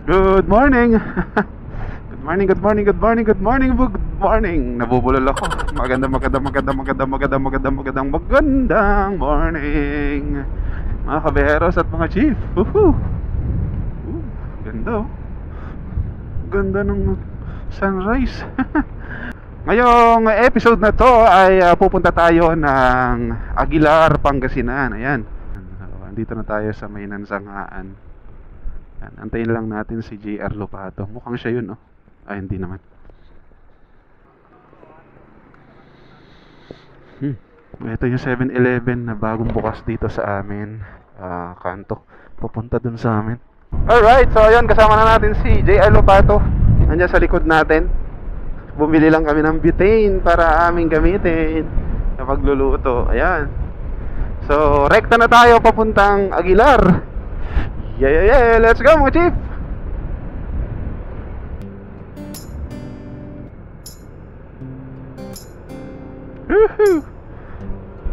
Good morning. Good morning, good morning, good morning, good morning, good morning. Nabubulol ako. Magandang morning, mga kaberos at mga chief. Woohoo! Ganda oh. Ganda ng sunrise. Ngayong episode na to ay pupunta tayo ng Aguilar, Pangasinan. Ayan. Andito na tayo sa may Nansanghaan. Yan, antayin lang natin si JR Lopato. Mukhang siya yun, no? Ay, hindi naman. Ito yung 7-Eleven na bagong bukas dito sa amin. Kanto. Pupunta dun sa amin. Alright, so ayun, kasama na natin si JR Lopato. Nandiyan sa likod natin. Bumili lang kami ng butane para aming gamitin sa pagluluto. Ayan. So, rekta na tayo papuntang Aguilar. Yeah, let's go mga chief. Woohoo!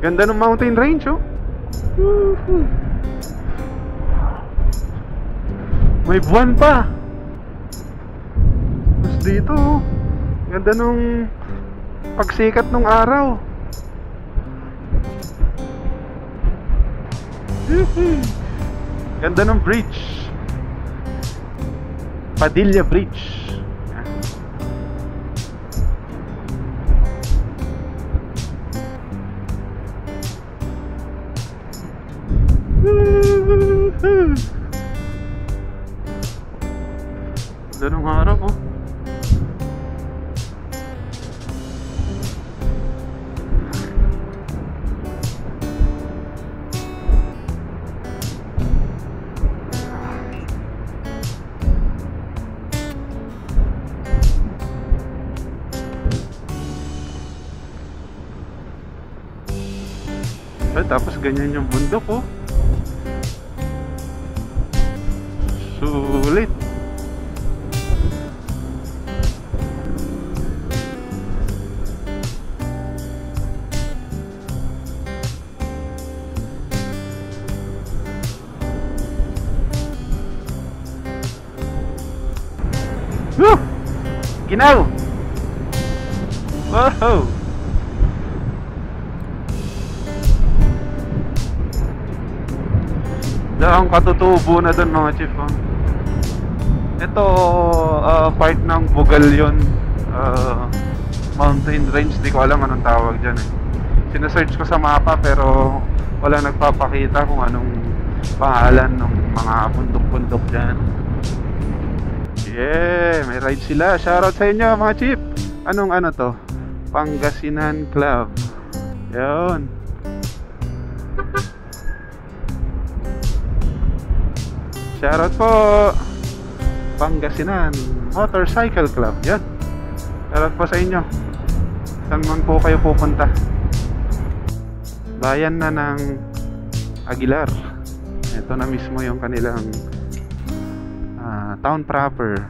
Ganda ng mountain range, oh. Woohoo! May buwan pa. Mas dito, oh. Ganda nung pagsikat ng araw. Woohoo! Ganda ng bridge, Padilla Bridge. Ganda ng araw oh. Tapos ganyan yung bundok oh. Sulit. Woo! Ginaw! Wow! Ang katutubo na doon mga chief oh. Ito part ng Bugalyon mountain range. Di ko alam anong tawag dyan eh. Sinesearch ko sa mapa pero wala nagpapakita kung anong pangalan ng mga bundok-bundok dyan. Yeah, may ride sila. Shoutout sa inyo mga chief. Anong ano to? Pangasinan Club. Yun. Shoutout po Pangasinan Motorcycle Club. Yan. Shoutout po sa inyo. Saan man po kayo pupunta. Bayan na ng Aguilar. Ito na mismo yung kanilang town proper.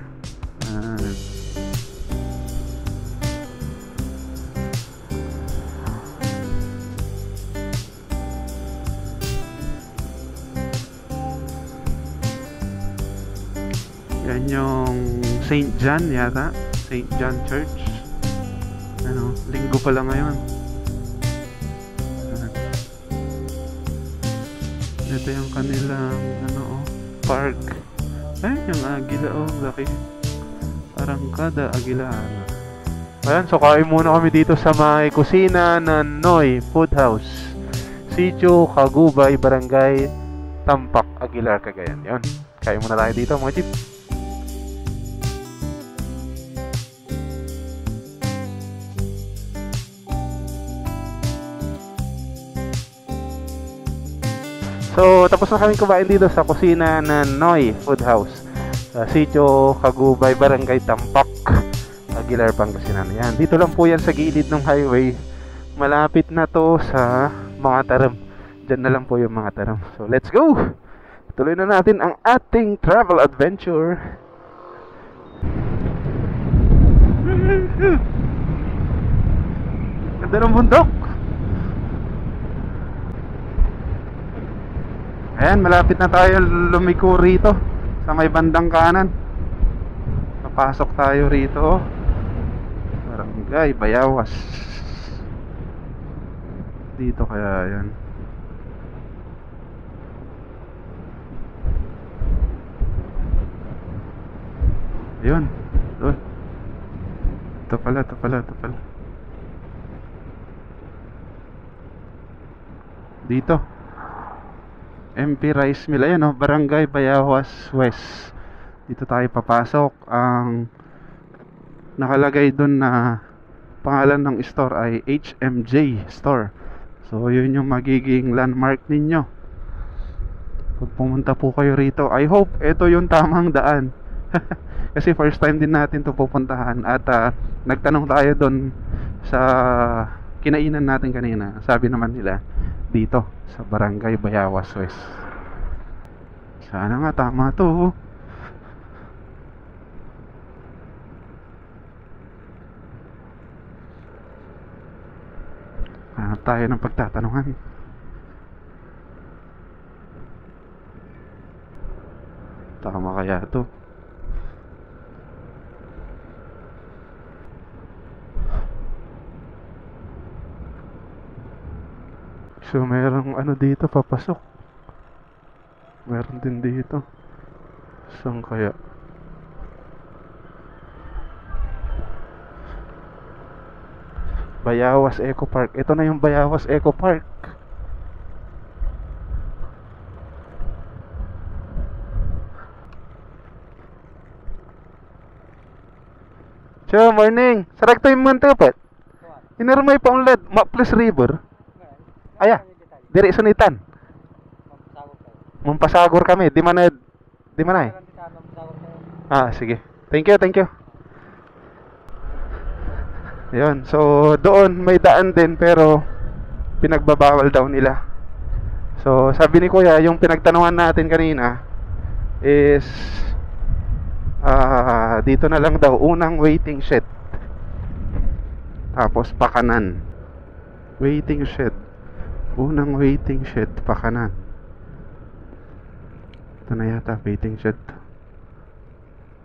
Yan yung St. John yata. St. John Church. Ano, linggo pala ngayon. Ito yung kanilang park. Ay, yung Aguila laki. Parang kada Aguila. Ayan, so kain muna kami dito sa may kusina ng Noy Food House. Sitio Kagubay, Barangay Tampak, Aguilar, Cagayan. Yun. Kain muna tayo dito mga chip. So, tapos na kami kumain dito sa kusina ng Noy Food House. Sitio Kagubay, Barangay Tampak, Aguilar, Pangasinan. Yan. Dito lang po yan sa gilid ng highway. Malapit na to sa mga taram. Diyan na lang po yung mga taram. So, let's go! Tuloy na natin ang ating travel adventure. Ganda ng bundok. Ayan, malapit na tayo lumiko rito sa may bandang kanan. Papasok tayo rito. Barangay Bayawas. Dito kaya yan. Ayun. Doon. Ito pala. Dito. MP Rice Mill. Ayan, Barangay Bayawas West. Dito tayo papasok. Ang nakalagay doon na pangalan ng store ay HMJ Store. So yun yung magiging landmark ninyo pag pumunta po kayo rito. I hope ito yung tamang daan. Kasi first time din natin to pupuntahan. At nagtanong tayo doon sa kinainan natin kanina. Sabi naman nila dito sa Barangay Bayawas West. Sana nga tama to. Hanap tayo ng pagtatanungan. Tama kaya to? So merong ano dito papasok. Meron din dito. Saan kaya? Bayawas Eco Park. Ito na yung Bayawas Eco Park. Sure, morning. Sarak to yung mantupet. Inarmay pa unlad. Maples River. Aya. Diri sunitan. Mampasagor kami. Di mana eh. Sige. Thank you. Ayun. So, doon may daan din pero pinagbabawal daw nila. So, sabi ni Kuya, yung pinagtanungan natin kanina is dito na lang daw, unang waiting shed. Tapos pakanan. Waiting shed. Unang waiting shed, pakanan. Ito na yata, waiting shed.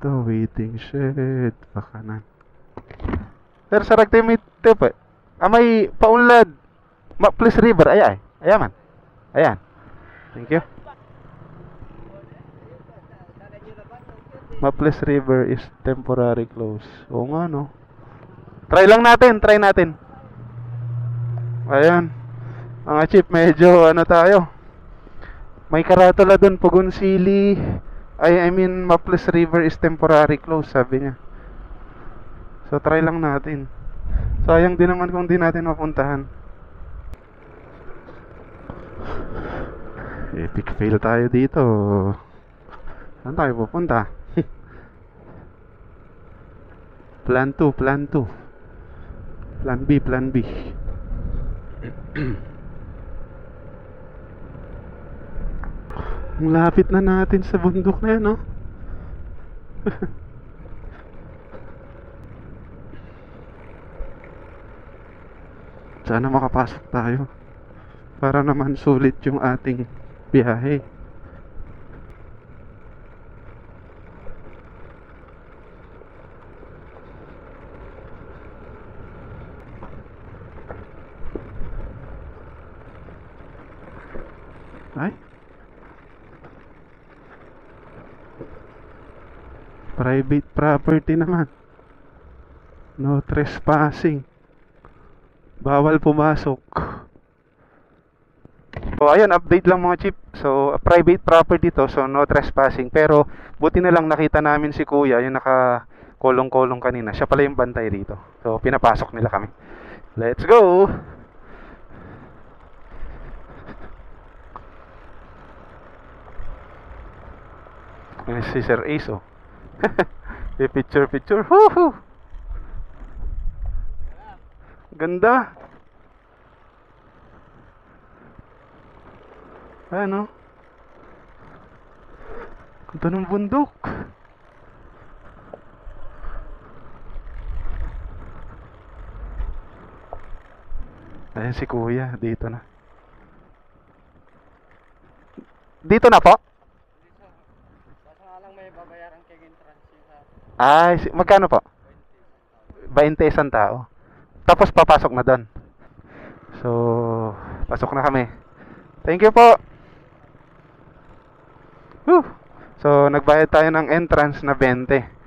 Ito, waiting shed, pakanan. Pero sa Ragtimit, tepe. May paunlad. Maples River, Ayan. Thank you. Maples River is temporary close. Oo nga, no? Try natin. Ayan. Mga chip, medyo tayo. May karatula dun, Pugon Sili. I mean, Maples River is temporary close, sabi niya. So, try lang natin. Sayang din naman kung di natin mapuntahan. Epic fail tayo dito. Saan tayo pupunta? Plan 2. Plan B. Ang lapit na natin sa bundok na yan, no? Sana makapasok tayo para naman sulit yung ating biyahe. Ay, private property naman. No trespassing. Bawal pumasok. So ayun, update lang mga chip. So private property to, so no trespassing. Pero buti na lang nakita namin si Kuya, yung naka-kolong-kolong kanina. Siya pala yung bantay rito. So pinapasok nila kami. Let's go. Si Sir Ace, picture. Woohoo! Ganda. Ano? Ganda ng bundok. Ayan si Kuya, dito na. Dito na po? Basta nga lang may babayaran Ay, magkano po? 20 isang tao. Tapos papasok na doon. So, pasok na kami. Thank you po. Whew. So, nagbayad tayo ng entrance na 20.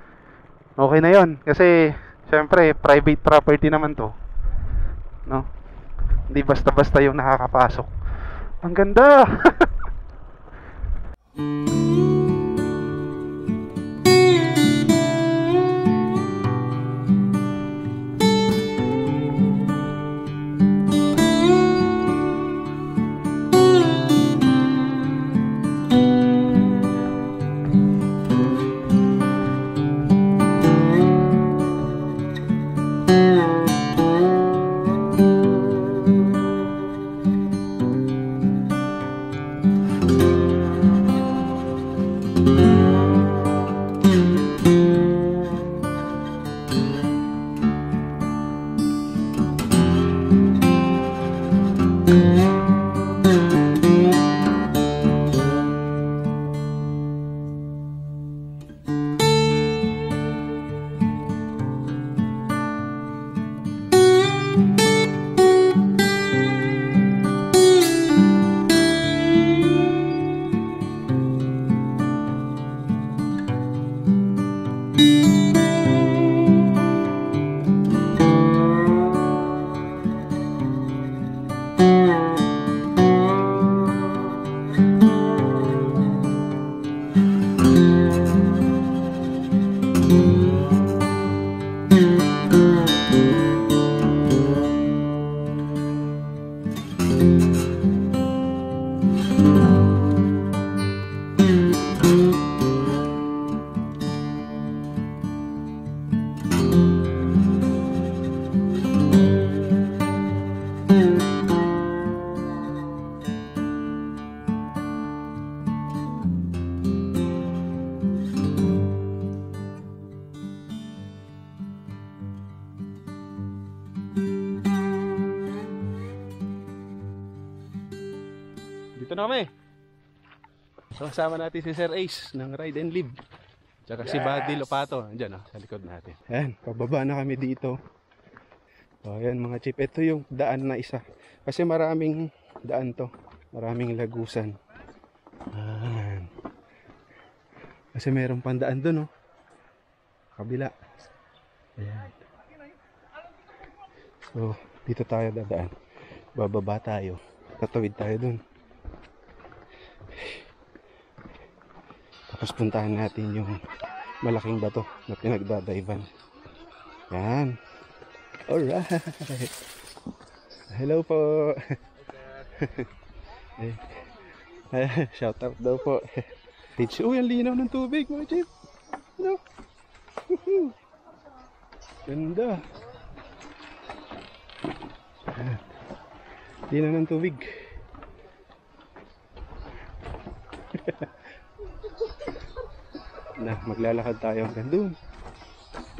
Okay na yon kasi syempre private property naman to, no? Hindi basta-basta yung nakakapasok. Ang ganda. Dito na kami. So kasama natin si Sir Ace ng Ride and Live. Tsaka si Buddy Lopato. Andiyan sa likod natin. Ayan, pababa na kami dito. So ayan mga chip. Ito yung daan na isa. Kasi maraming daan to. Maraming lagusan. Ayan. Kasi mayroong pandaan doon, kabila. Ayan. So dito tayo dadaan. Bababa tayo. Tatawid tayo doon. Tapos puntahan natin yung malaking bato na pinagdadaivan. Yan. Alright. Hello po. Shout out daw po. Uy, ang linaw ng tubig mga chip. Ano? Ganda. Linaw ng tubig. Na, maglalakad tayo hanggang doon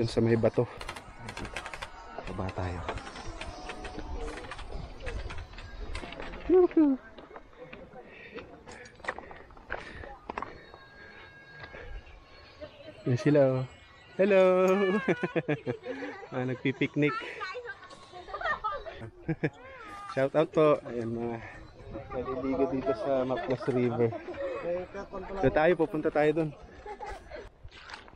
sa may bato. Baba tayo. Yan sila Hello. Nagpipiknik. Shout out po. Ayan mga naliligo dito sa Maplas River. So tayo, pupunta tayo doon.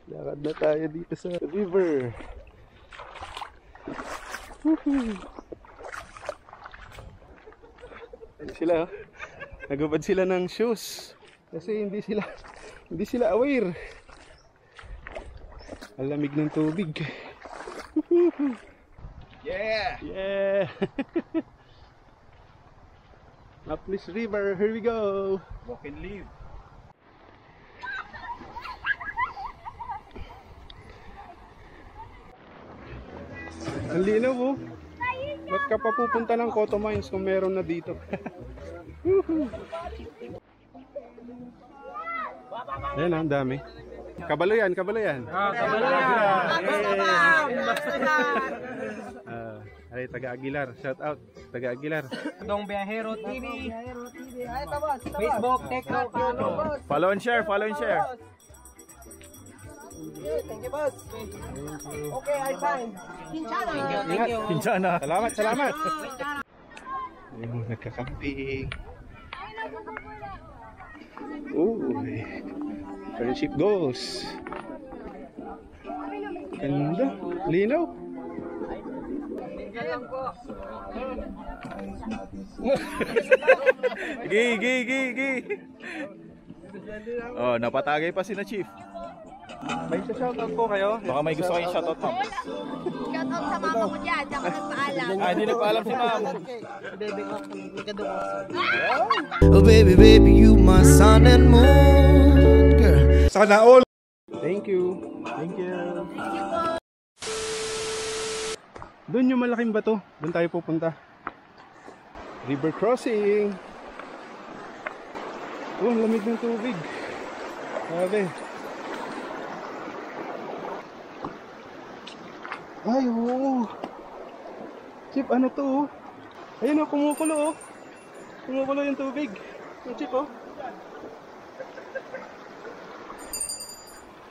Lakad na tayo dito sa river. Sila, nagubad sila ng shoes kasi hindi sila aware. Ang lamig ng tubig. Yeah. Yeah. Maplas River, here we go. Walk and live. Ang linaw oh. Ba't ka pa pupunta ng Cotto Mines kung meron na dito? Ayan ang dami. Kabalo yan, kabalo yan. Kabalo Ay, taga Aguilar, shout out, taga Aguilar. Dong Biyahero TV. Facebook, TikTok. Follow and share, follow and share. Thank you, boss. Okay, I sign. Kinchana. Thank you. Kinchana. Salamat, salamat. Ayun, nagkakamping. Uy. Friendship goals. Ganda. Linaw. Gi. Oh, napatagay pa si na Chief. May shoutout po kayo. Baka may gusto kayong shoutout, ma'am. Shoutout sa mama ko dyan, tsaka nagpaalam. Hindi nagpaalam si ma'am. Bebe ko, ikadukos. Oh baby, you my sun and moon, girl. Sana all. Thank you. Doon yung malaking bato. Doon tayo pupunta. River crossing. Oh, lamig ng tubig. Grabe. Ay, oo. Chip, ano to? Ayun, kumukulo. Kumukulo yung tubig. Yung Chip, oh.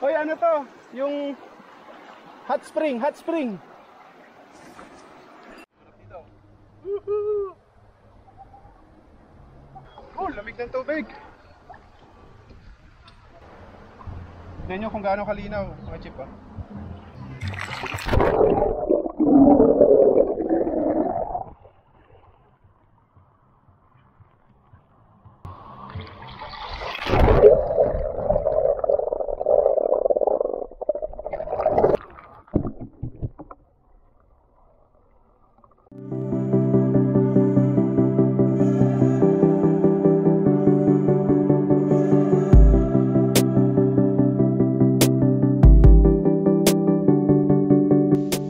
Hoy, ano to? Yung hot spring. Woohoo! Oh, lamig ng tubig. Tignan nyo kung gaano kalinaw, mga Chip, ah.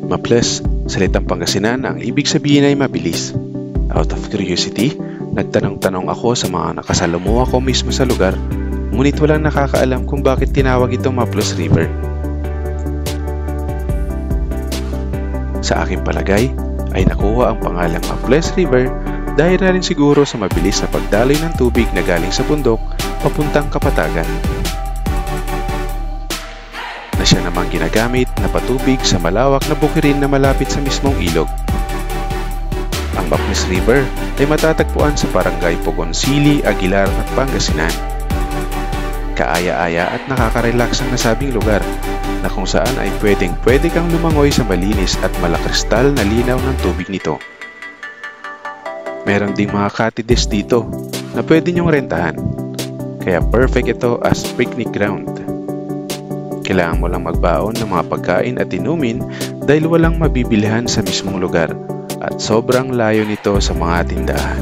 Maples, salitang Pangasinan, ang ibig sabihin ay mabilis. Out of curiosity, nagtanong-tanong ako sa mga nakasalamuha ko mismo sa lugar, ngunit walang nakakaalam kung bakit tinawag itong Maples River. Sa aking palagay, ay nakuha ang pangalang Maples River dahil na rin siguro sa mabilis na pagdaloy ng tubig na galing sa bundok papuntang Kapatagan, na siya namang ginagamit na patubig sa malawak na bukirin na malapit sa mismong ilog. Ang Maples River ay matatagpuan sa barangay Pugoncili, Aguilar at Pangasinan. Kaaya-aya at nakaka-relax ang nasabing lugar na kung saan ay pwede kang lumangoy sa malinis at malakristal na linaw ng tubig nito. Meron ding mga cottages dito na pwede nyong rentahan, kaya perfect ito as picnic ground. Kailangan mo lang magbaon ng mga pagkain at inumin dahil walang mabibilihan sa mismong lugar at sobrang layo nito sa mga tindahan.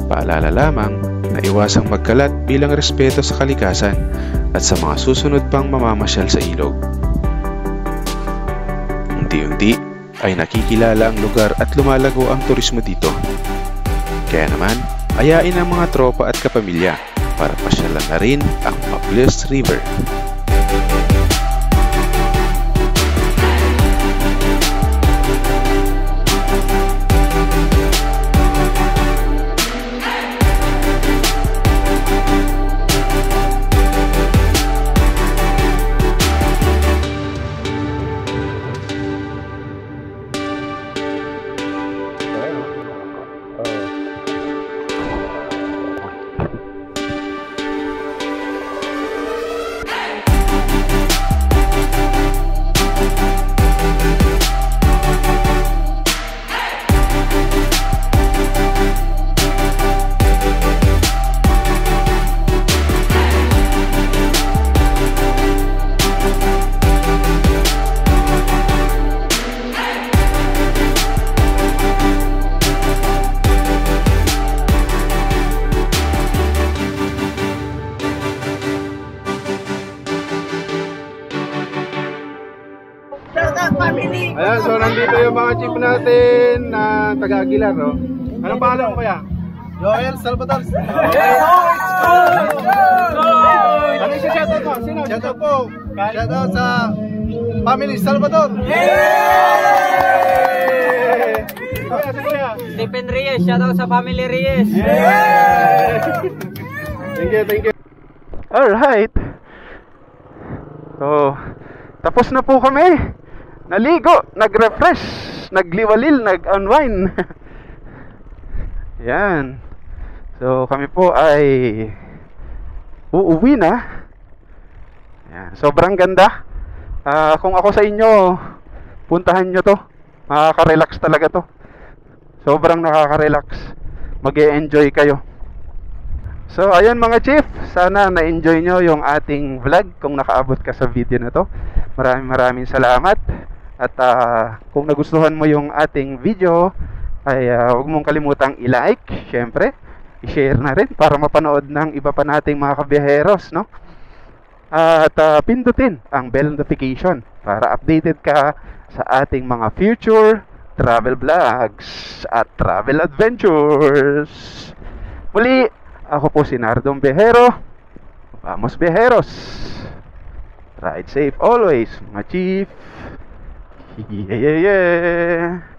Paalala lamang na iwasang magkalat bilang respeto sa kalikasan at sa mga susunod pang mamamasyal sa ilog. Unti-unti ay nakikilala ang lugar at lumalago ang turismo dito. Kaya naman, ayain ang mga tropa at kapamilya para pasyalan na rin ang Maples River. Ayan, so nandito yung mga chief natin na taga-Aguilar, no? Anong pangalan mo kaya? Joel Salvador. Ano yung shoutout mo? Sino? Shoutout po. Shoutout sa family Salvador. Stephen Reyes, shoutout sa family Reyes. Thank you. Alright. So, tapos na po kami. Naligo, nag-refresh, nagliwalil, nag-unwind. Yan. So, kami po ay uuwi na. Yan. Sobrang ganda. Kung ako sa inyo, puntahan nyo to. Makaka-relax talaga to. Sobrang nakaka-relax. Mag-e-enjoy kayo. So, ayun mga chief, sana na-enjoy nyo yung ating vlog kung nakaabot ka sa video na to. Maraming salamat. At kung nagustuhan mo yung ating video, ay huwag mong kalimutang i-like, syempre. I-share na rin para mapanood ng iba pa nating mga kabiyaheros, no? At pindutin ang bell notification para updated ka sa ating mga future travel vlogs at travel adventures. Muli, ako po si Nardong Bihero. Vamos Biheros. Ride safe always, mga chief. Yeah.